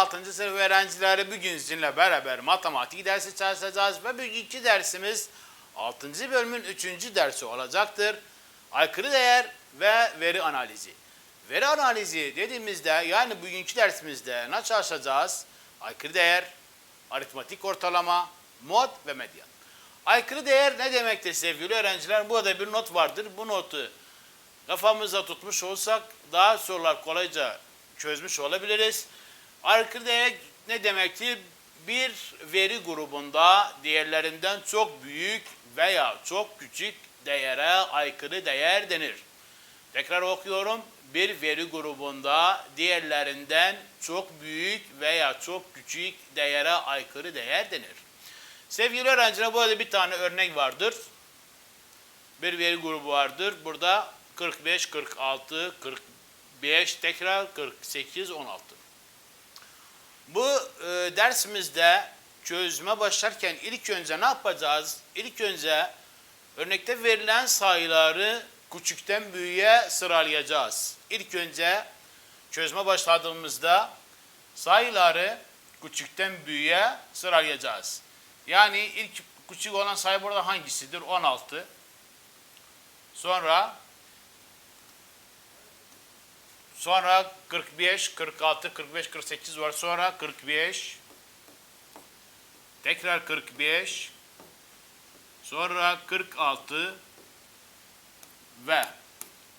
6. sınıf öğrencileri bugün sizinle beraber matematik dersi çalışacağız ve bugünkü dersimiz 6. bölümün 3. dersi olacaktır. Aykırı değer ve veri analizi. Veri analizi dediğimizde yani bugünkü dersimizde ne çalışacağız? Aykırı değer, aritmatik ortalama, mod ve medyan. Aykırı değer ne demektir sevgili öğrenciler? Burada bir not vardır. Bu notu kafamıza tutmuş olsak daha sorular kolayca çözmüş olabiliriz. Aykırı değer ne demektir? Bir veri grubunda diğerlerinden çok büyük veya çok küçük değere aykırı değer denir. Tekrar okuyorum. Bir veri grubunda diğerlerinden çok büyük veya çok küçük değere aykırı değer denir. Sevgili öğrenciler, burada bir tane örnek vardır. Bir veri grubu vardır. Burada 45, 46, 45, tekrar 48, 16. Bu dersimizde çözüme başlarken ilk önce ne yapacağız? İlk önce örnekte verilen sayıları küçükten büyüğe sıralayacağız. İlk önce çözüme başladığımızda sayıları küçükten büyüğe sıralayacağız. Yani ilk küçük olan sayı burada hangisidir? 16. Sonra 45, 46, 45, 48 var. Sonra 45. Tekrar 45. Sonra 46. Ve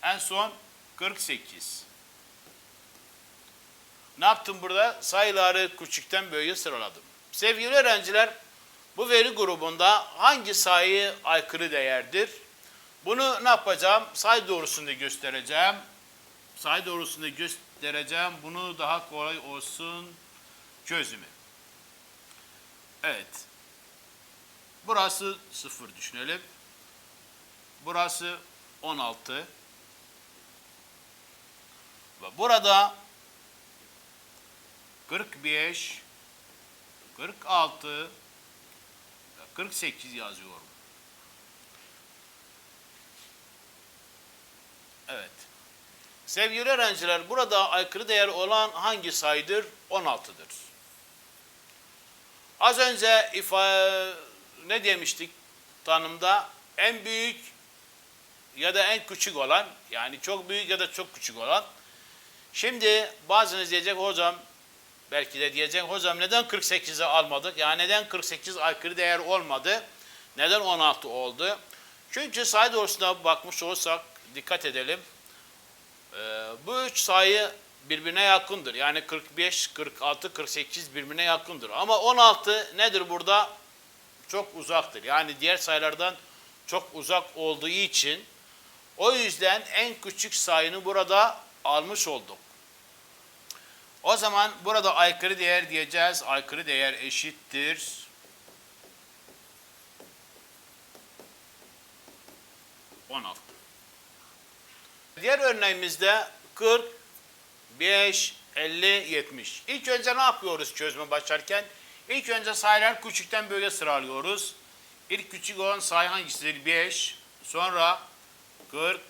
en son 48. Ne yaptım burada? Sayıları küçükten büyüğe sıraladım. Sevgili öğrenciler, bu veri grubunda hangi sayı aykırı değerdir? Bunu ne yapacağım? Sayı doğrusunda göstereceğim. Sayı doğrusunda göstereceğim. Bunu daha kolay olsun çözümü. Evet. Burası 0 düşünelim. Burası 16. Ve burada 45, 46 ve 48 yazıyorum. Evet. Sevgili öğrenciler, burada aykırı değer olan hangi sayıdır? 16'dır. Az önce ne demiştik tanımda? En büyük ya da en küçük olan, yani çok büyük ya da çok küçük olan. Şimdi bazınız diyecek hocam, belki de diyecek hocam neden 48'i almadık? Yani neden 48 aykırı değer olmadı? Neden 16 oldu? Çünkü sayı doğrusuna bakmış olsak dikkat edelim. Bu üç sayı birbirine yakındır. Yani 45, 46, 48 birbirine yakındır. Ama 16 nedir burada? Çok uzaktır. Yani diğer sayılardan çok uzak olduğu için o yüzden en küçük sayını burada almış olduk. O zaman burada aykırı değer diyeceğiz. Aykırı değer eşittir 16. Diğer örneğimizde 40, 5, 50, 70. İlk önce ne yapıyoruz çözüme başlarken? İlk önce sayılar küçükten büyüğe sıralıyoruz. İlk küçük olan sayı hangisidir? 5. Sonra 40.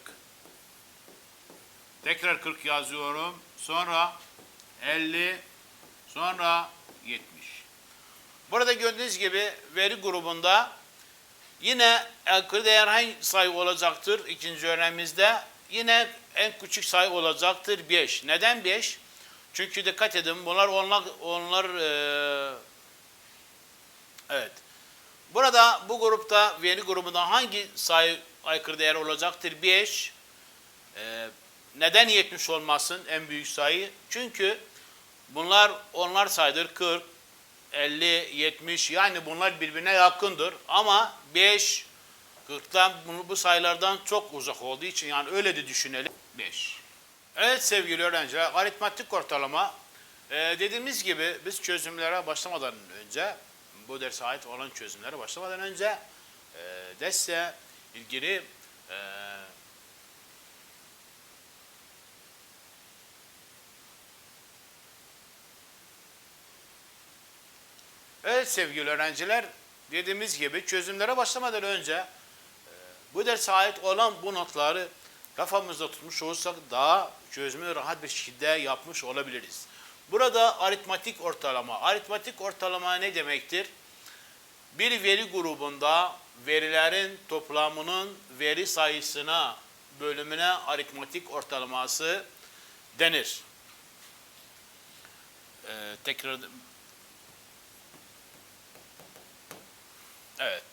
Tekrar 40 yazıyorum. Sonra 50. Sonra 70. Burada gördüğünüz gibi veri grubunda yine aykırı değer hangi sayı olacaktır? İkinci örneğimizde yine en küçük sayı olacaktır 5. Neden 5? Çünkü dikkat edin onlar evet. Burada bu grupta veri grubunda hangi sayı aykırı değer olacaktır? 5. Neden 70 olmasın en büyük sayı? Çünkü onlar sayıdır 40, 50, 70 yani bunlar birbirine yakındır. Ama 5, 40'tan bu sayılardan çok uzak olduğu için yani öyle de düşünelim 5. Evet sevgili öğrenciler, aritmatik ortalama dediğimiz gibi biz çözümlere başlamadan önce bu derse ait olan çözümlere başlamadan önce derse ilgili evet sevgili öğrenciler, dediğimiz gibi çözümlere başlamadan önce bu derse ait olan bu notları kafamızda tutmuş olursak daha çözümü rahat bir şekilde yapmış olabiliriz. Burada aritmatik ortalama. Aritmatik ortalama ne demektir? Bir veri grubunda verilerin toplamının veri sayısına bölümüne aritmatik ortalaması denir.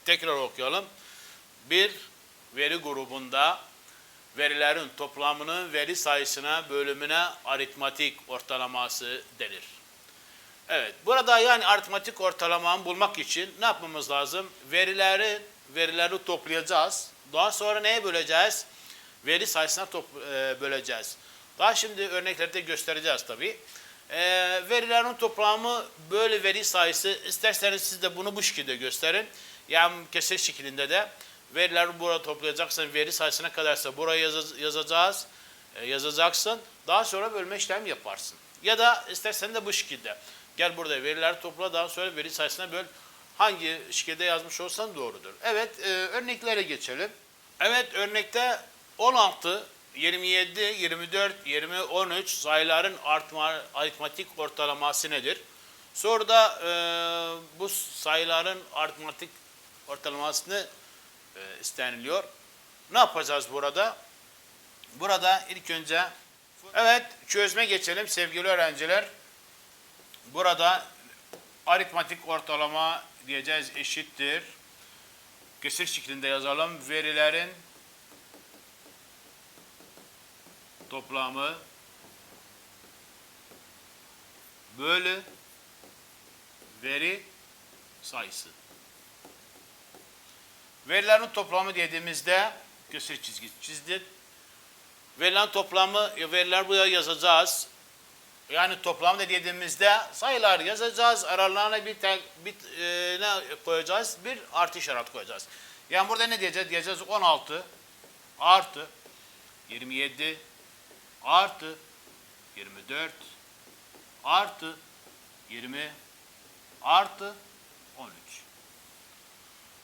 Tekrar okuyalım. Bir veri grubunda verilerin toplamının veri sayısına bölümüne aritmatik ortalaması denir. Evet, burada yani aritmatik ortalamayı bulmak için ne yapmamız lazım? Verileri toplayacağız. Daha sonra neye böleceğiz? Veri sayısına böleceğiz. Daha şimdi örneklerde göstereceğiz tabii. Verilerin toplamı böyle veri sayısı. İsterseniz siz de bunu bu şekilde gösterin. Yani kesir şeklinde de verileri burada toplayacaksan veri sayısına kadarsa buraya yazacaksın. Daha sonra bölme işlemi yaparsın. Ya da istersen de bu şekilde. Gel burada verileri topla, daha sonra veri sayısına böl. Hangi şekilde yazmış olsan doğrudur. Evet, örneklere geçelim. Evet, örnekte 16, 27, 24, 20, 13 sayıların aritmatik ortalaması nedir? Soruda bu sayıların aritmatik ortalamasını isteniliyor. Ne yapacağız burada? Burada ilk önce çözme geçelim sevgili öğrenciler. Burada aritmatik ortalama diyeceğiz eşittir. Kesir şeklinde yazalım. Verilerin toplamı bölü veri sayısı. Verilerin toplamı dediğimizde kesir çizgi çizdik. Verilen toplamı, veriler buraya yazacağız. Yani toplam dediğimizde sayılar yazacağız. Aralarına ne koyacağız? Bir artı işareti koyacağız. Yani burada ne diyeceğiz? Diyeceğiz 16 artı 27 artı 24 artı 20 artı 13.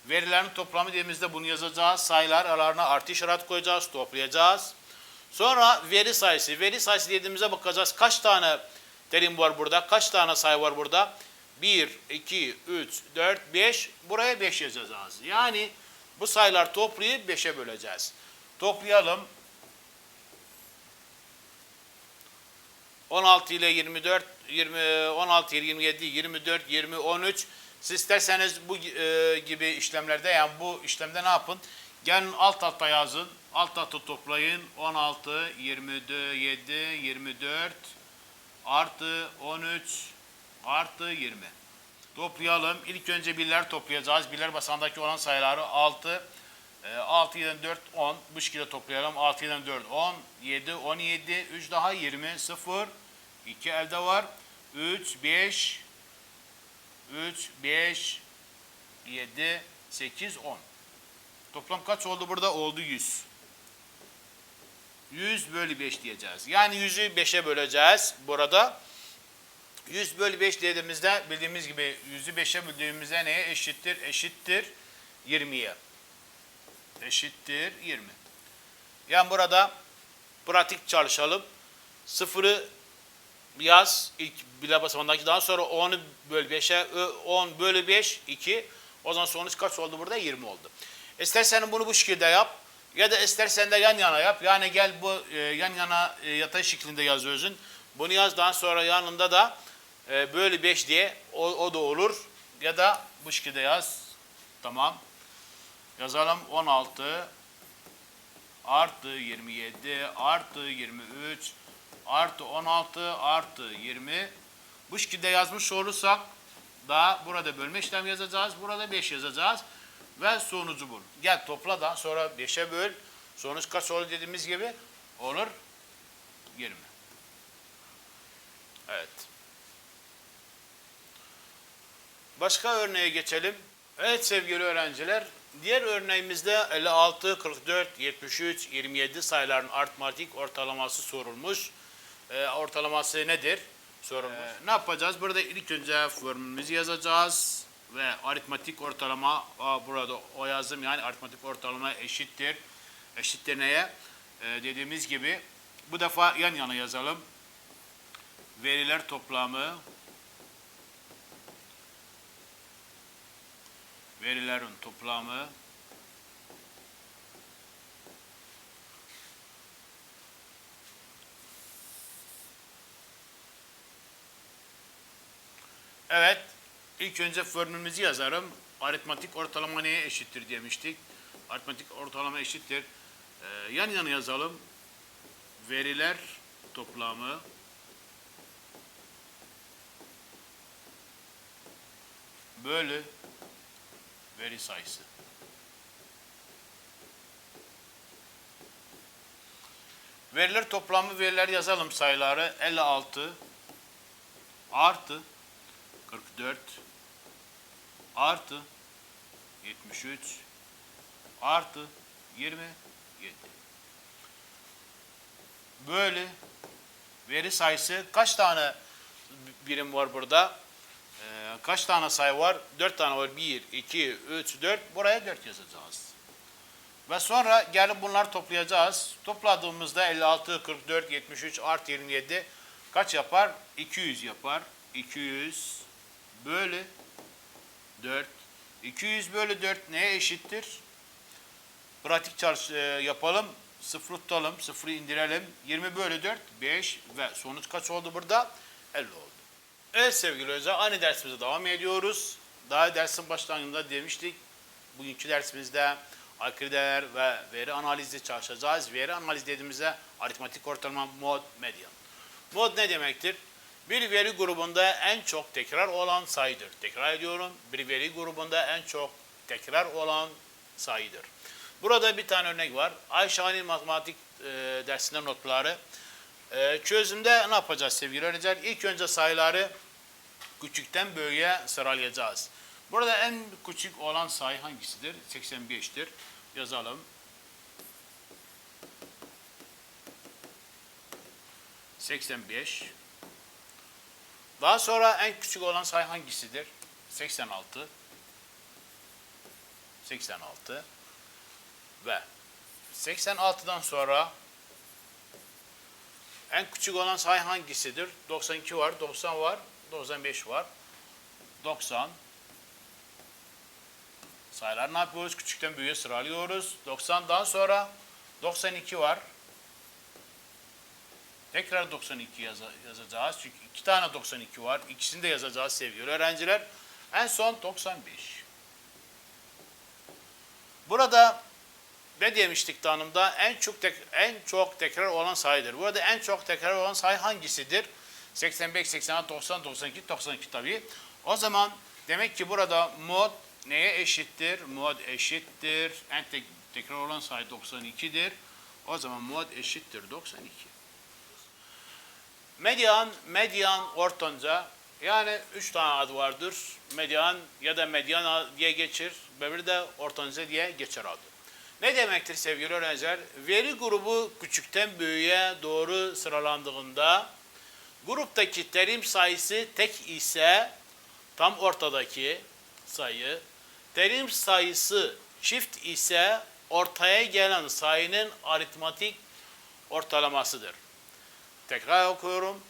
Verilerin toplamı dediğimizde bunu yazacağız. Sayılar aralarına artı işareti koyacağız. Toplayacağız. Sonra veri sayısı. Veri sayısı dediğimize bakacağız. Kaç tane terim var burada? Kaç tane sayı var burada? 1, 2, 3, 4, 5. Buraya 5 yazacağız. Yani bu sayılar toplayıp 5'e böleceğiz. Toplayalım. 16 ile 24, 16 ile 27, 24, 20, 13. Siz isterseniz bu gibi işlemlerde, yani bu işlemde ne yapın? Gelin alt alta yazın. Alt alta toplayın. 16, 27, 24 artı 13 artı 20. Toplayalım. İlk önce birler toplayacağız. Birler basamandaki olan sayıları 6. 6 ile 4, 10. Bu şekilde toplayalım. 6 ile 4, 10. 7, 17. 3 daha 20. 0. 2 elde var. 3, 5. 3, 5, 7, 8, 10. Toplam kaç oldu burada? Oldu 100. 100 bölü 5 diyeceğiz. Yani 100'ü 5'e böleceğiz burada. 100 bölü 5 dediğimizde bildiğimiz gibi 100'ü 5'e böldüğümüzde neye eşittir? Eşittir 20'ye. Eşittir 20. Yani burada pratik çalışalım. 0'ı yaz ilk birler basamandaki, daha sonra 10'u böl 5'e, 10 bölü 5 2. O zaman sonuç kaç oldu burada? 20 oldu. İstersen bunu bu şekilde yap ya da istersen de yan yana yap. Yani gel bu yan yana yatay şeklinde yazıyorsun. Bunu yaz, daha sonra yanında da bölü 5 diye o da olur. Ya da bu şekilde yaz. Tamam. Yazalım 16 artı 27 artı 23 artı 16 artı 20. Bu şekilde yazmış olursak da burada bölme işlemi yazacağız. Burada 5 yazacağız. Ve sonucu bul. Gel topla da sonra 5'e böl. Sonuç kaç olur dediğimiz gibi olur 20. Evet. Başka örneğe geçelim. Evet sevgili öğrenciler. Diğer örneğimizde 56, 44, 73, 27 sayıların aritmatik ortalaması sorulmuş. Ortalaması nedir? Sorulmuş. Ne yapacağız? Burada ilk önce formülümüzü yazacağız. Ve aritmatik ortalama, burada o yazdım, yani aritmatik ortalama eşittir. Eşittir neye? Dediğimiz gibi bu defa yan yana yazalım. veriler toplamı, verilerin toplamı evet, ilk önce formülümüzü yazarım. Aritmatik ortalama neye eşittir demiştik. Aritmatik ortalama eşittir. Yan yana yazalım. Veriler toplamı bölü veri sayısı. Veriler toplamı, veriler yazalım sayıları. 56 artı 44 artı 73 artı 27 bölü veri sayısı. Kaç tane birim var burada? Kaç tane sayı var? 4 tane var. 1, 2, 3, 4. Buraya 4 yazacağız. Ve sonra gelip bunları toplayacağız. Topladığımızda 56, 44, 73 artı 27 kaç yapar? 200 yapar. 200 bölü 4. 200 bölü 4 neye eşittir? Pratik yapalım. Sıfırı tutalım. Sıfırı indirelim. 20 bölü 4 5 ve sonuç kaç oldu burada? 50 oldu. Evet sevgili öğrenciler, aynı dersimize devam ediyoruz. Daha dersin başlangıcında demiştik. Bugünkü dersimizde aykırı değer ve veri analizi çalışacağız. Veri analizi dediğimizde aritmatik ortalama, mod, median. Mod ne demektir? Bir veri grubunda en çok tekrar olan sayıdır. Tekrar ediyorum. Bir veri grubunda en çok tekrar olan sayıdır. Burada bir tane örnek var. Ayşe'nin matematik dersinde notları. Çözümde ne yapacağız sevgili öğrenciler? İlk önce sayıları küçükten büyüğe sıralayacağız. Burada en küçük olan sayı hangisidir? 85'tir. Yazalım. 85. Daha sonra en küçük olan sayı hangisidir? 86. 86. Ve 86'dan sonra en küçük olan sayı hangisidir? 92 var, 90 var, 95 var. 90. Sayılar ne yapıyoruz? Küçükten büyüğe sıralıyoruz. 90'dan sonra 92 var. Tekrar 92 yazacağız. Çünkü 2 tane 92 var. İkisini de yazacağız sevgili öğrenciler. En son 95. Burada ne demiştik tanımda? En çok tekrar olan sayıdır. Burada en çok tekrar olan sayı hangisidir? 85, 86, 90, 92, 92 tabii. O zaman demek ki burada mod neye eşittir? Mod eşittir. En tekrar olan sayı 92'dir. O zaman mod eşittir 92. Medyan ortanca, yani 3 tane adı vardır. Medyan ya da medyan diye geçir. Öbürü de ortanca diye geçer adı. Ne demektir sevgili öğrenciler? Veri grubu küçükten büyüğe doğru sıralandığında gruptaki terim sayısı tek ise tam ortadaki sayı, terim sayısı çift ise ortaya gelen sayının aritmatik ortalamasıdır. Tekrar okuyorum.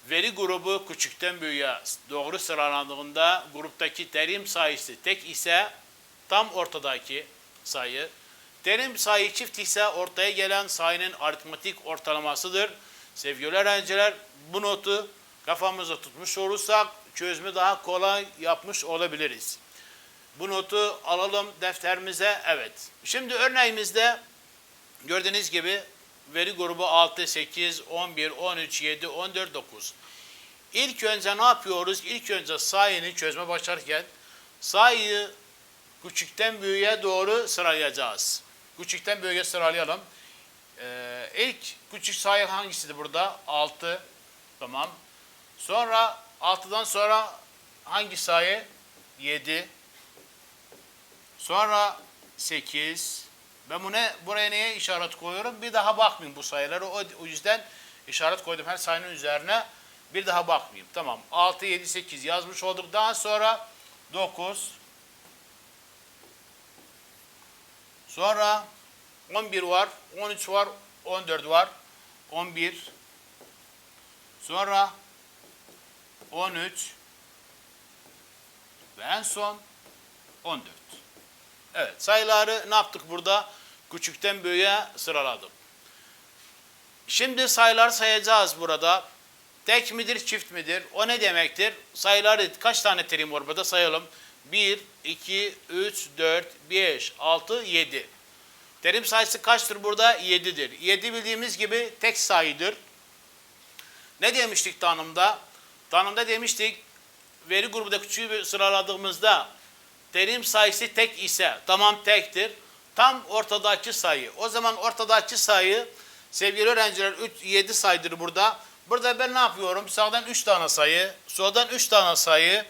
Veri grubu küçükten büyüğe doğru sıralandığında gruptaki terim sayısı tek ise tam ortadaki sayı, terim sayı çift ise ortaya gelen sayının aritmatik ortalamasıdır. Sevgili öğrenciler, bu notu kafamıza tutmuş olursak çözümü daha kolay yapmış olabiliriz. Bu notu alalım defterimize. Evet. Şimdi örneğimizde gördüğünüz gibi veri grubu 6, 8, 11, 13, 7, 14, 9. İlk önce ne yapıyoruz? İlk önce sayını çözme başlarken sayıyı küçükten büyüğe doğru sıralayacağız. Küçükten büyüğe sıralayalım. İlk küçük sayı hangisidir burada? 6. Tamam. Sonra 6'dan sonra hangi sayı? 7. Sonra 8. Ben buraya neye işaret koyuyorum? Bir daha bakmayayım bu sayıları. O yüzden işaret koydum her sayının üzerine. Bir daha bakmayayım. Tamam. 6, 7, 8 yazmış olduk. Daha sonra 9. Sonra 11 var. 13 var. 14 var. 11. Sonra 13 ve en son 14. Evet, sayıları ne yaptık burada? Küçükten büyüğe sıraladık. Şimdi sayıları sayacağız burada. Tek midir, çift midir? O ne demektir? Sayıları kaç tane terim var burada sayalım. 1, 2, 3, 4, 5, 6, 7. Terim sayısı kaçtır burada? 7'dir. 7 bildiğimiz gibi tek sayıdır. Ne demiştik tanımda? Tanımda demiştik veri grubunda küçüğü sıraladığımızda terim sayısı tek ise tamam tektir. Tam ortadaki sayı. O zaman ortadaki sayı sevgili öğrenciler 7 sayıdır burada. Burada ben ne yapıyorum? Sağdan 3 tane sayı, soldan 3 tane sayı.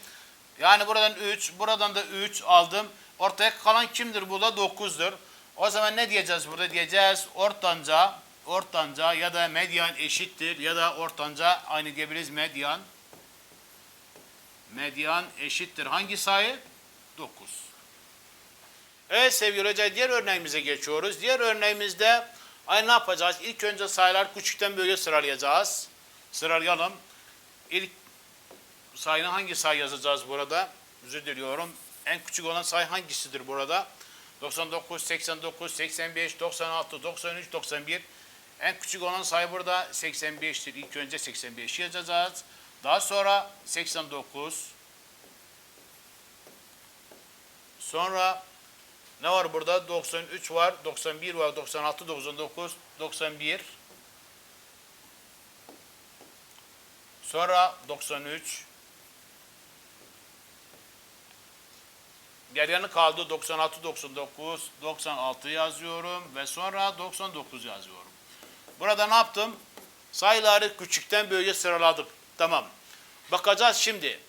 Yani buradan 3, buradan da 3 aldım. Ortaya kalan kimdir burada? 9'dur. O zaman ne diyeceğiz burada? Diyeceğiz ortanca ya da medyan eşittir ya da ortanca aynı diyebiliriz medyan. Medyan eşittir. Hangi sayı? 9. Evet sevgili hoca diğer örneğimize geçiyoruz. Diğer örneğimizde aynı ne yapacağız? İlk önce sayılar küçükten büyüğe sıralayacağız. Sıralayalım. İlk sayını hangi sayı yazacağız burada? Özür diliyorum. En küçük olan sayı hangisidir burada? 99, 89, 85, 96, 93, 91. En küçük olan sayı burada 85'tir. İlk önce 85 yazacağız. Daha sonra 89. Sonra ne var burada? 93 var, 91 var, 96, 99, 91. Sonra 93. Geriye kaldı 96, 99, 96 yazıyorum ve sonra 99 yazıyorum. Burada ne yaptım? Sayıları küçükten büyüğe sıraladık. Tamam. Bakacağız şimdi.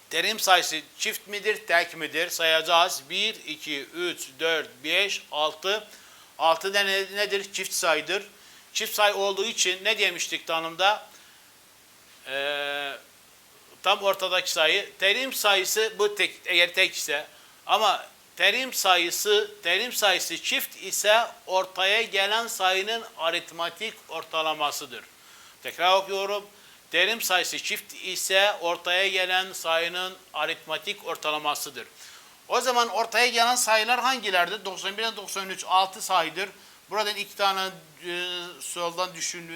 Terim sayısı çift midir, tek midir? Sayacağız. 1, 2, 3, 4, 5, 6. 6 da nedir? Çift sayıdır. Çift sayı olduğu için ne demiştik tanımda? Tam ortadaki sayı. Terim sayısı bu tek, eğer tek ise ama terim sayısı çift ise ortaya gelen sayının aritmatik ortalamasıdır. Tekrar okuyorum. Terim sayısı çift ise ortaya gelen sayının aritmatik ortalamasıdır. O zaman ortaya gelen sayılar hangilerdir? 91 ile 93 6 sayıdır. Buradan iki tane soldan düşün,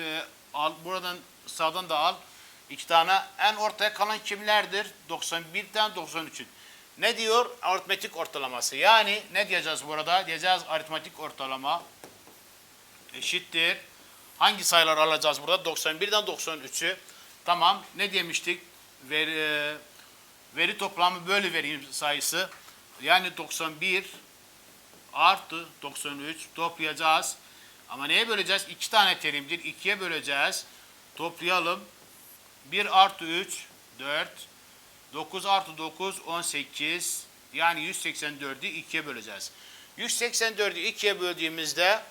al, buradan sağdan da al. İki tane en ortaya kalan kimlerdir? 91'den 93'ün. Ne diyor? Aritmetik ortalaması. Yani ne diyeceğiz burada? Diyeceğiz aritmetik ortalama eşittir. Hangi sayılar alacağız burada? 91'den 93'ü. Tamam. Ne demiştik? Veri toplamı bölü veri sayısı. Yani 91 artı 93 toplayacağız. Ama neye böleceğiz? 2 tane terimdir. 2'ye böleceğiz. Toplayalım. 1 artı 3 4. 9 artı 9 18. Yani 184'ü 2'ye böleceğiz. 184'ü 2'ye böldüğümüzde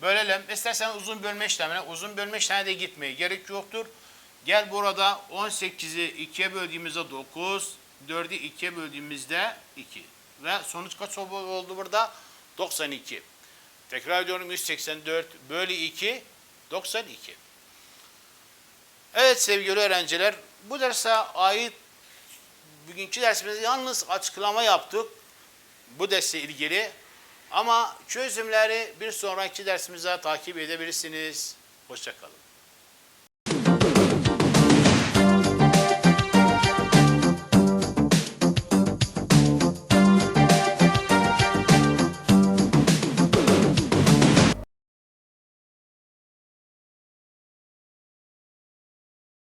bölelim. İstersen uzun bölme işlemine. Uzun bölme işlemine de gitmeye gerek yoktur. Gel burada 18'i 2'ye böldüğümüzde 9. 4'ü 2'ye böldüğümüzde 2. Ve sonuç kaç oldu burada? 92. Tekrar ediyorum 184 bölü 2 92. Evet sevgili öğrenciler bu derse ait bugünkü dersimizde yalnız açıklama yaptık. Bu dersle ilgili. Ama çözümleri bir sonraki dersimize takip edebilirsiniz. Hoşça kalın.